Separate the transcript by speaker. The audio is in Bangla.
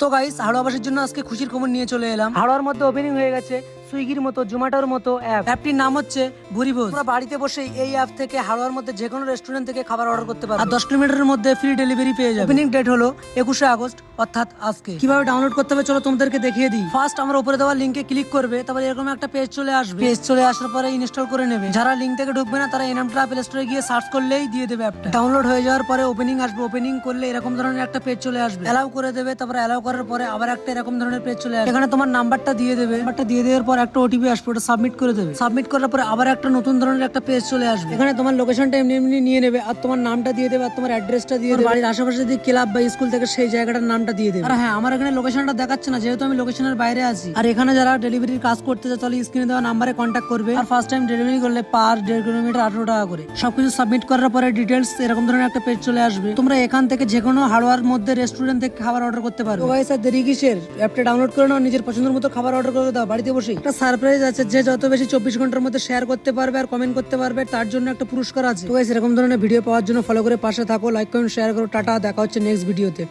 Speaker 1: তো গাইস, হাওড়াবাসীর জন্য আজকে খুশির খবর নিয়ে চলে এলাম। হাওড়ার মধ্যে ওপেনিং হয়ে গেছে সুইগির মতো, জোম্যাটোর মতো অ্যাপটির নাম হচ্ছে ভুরিভোজ। তোমরা বাড়িতে বসে এই অ্যাপ থেকে হাওড়ার মধ্যে যে কোনো রেস্টুরেন্ট থেকে খাবার অর্ডার করতে পারবে আর 10 কিলোমিটারের মধ্যে ফ্রি ডেলিভারি পেয়ে যাবে। ওপেনিং ডেট হলো 21শে আগস্ট, অর্থাৎ আজকে। কিভাবে ডাউনলোড করতে হবে চলো তোমাদেরকে দেখিয়ে দিই। ফার্স্ট আমরা উপরে দেওয়া লিংকে ক্লিক করবে, তারপরে এরকম একটা পেজ চলে আসবে। পেজ চলে আসার পরে ইনস্টল করে নেবে। যারা লিংক থেকে ঢুকবে না তারা এই নামটা প্লে স্টোরে গিয়ে সার্চ করলেই দিয়ে দেবে অ্যাপটা। ডাউনলোড হয়ে যাওয়ার পরে ওপেনিং আসবে। ওপেনিং করলে এরকম ধরনের একটা পেজ চলে আসবে। অ্যালাউ করে দেবে, তারপরে অ্যালাউ করার পরে আবার একটা এরকম ধরনের পেজ চলে আসবে। এখানে তোমার নাম্বারটা দিয়ে দেবে। নাম্বারটা দিয়ে দেওয়ার পর একটা ওটিপি আসবে, ওটা সাবমিট করে দেবে। সাবমিট করার পরে আবার একটা নতুন ধরনের একটা পেজ চলে আসবে। এখানে তোমার লোকেশনটা এমনি এমনি নিয়ে নেবে আর তোমার নামটা দিয়ে দেবে আর তোমার অ্যাড্রেসটা দিয়ে দেবে। বাড়ির আশেপাশে যদি ক্লাব বা স্কুল থেকে সেই জায়গাটার নামটা দিয়ে দেবে। আর হ্যাঁ, আমার এখানে লোকেশনটা দেখাচ্ছে না যেহেতু আমি লোকেশনের বাইরে আছি। আর এখানে যারা ডেলিভারির কাজ করতে চায় তাহলে স্ক্রিনে দেওয়া নাম্বারে কন্ট্যাক্ট করবে। আর ফার্স্ট টাইম ডেলিভারি করলে পার 1.5 কিলোমিটার 18 টাকা করে। সবকিছু সাবমিট করার পরে ডিটেলস এরকম ধরনের একটা পেজ চলে আসবে। তোমরা এখান থেকে যে কোনো হাওড়ার মধ্যে রেস্টুরেন্ট থেকে খাবার অর্ডার করতে পারবে। তো গাইস, আর দেরি কিসের? অ্যাপটা ডাউনলোড করে নাও, নিজের পছন্দের মতো খাবার অর্ডার করে দাও বাড়িতে বসে। একটা সারপ্রাইজ আছে, যে যত বেশি 24 ঘন্টার মধ্যে শেয়ার করতে পারবে আর কমেন্ট করতে পারবে তার জন্য একটা পুরস্কার আছে। তো গাইস, এরকম ধরনের ভিডিও পাওয়ার জন্য ফলো করে পাশে থাকো, লাইক কমেন্ট শেয়ার করো। টাটা, দেখা হচ্ছে নেক্সট ভিডিওতে।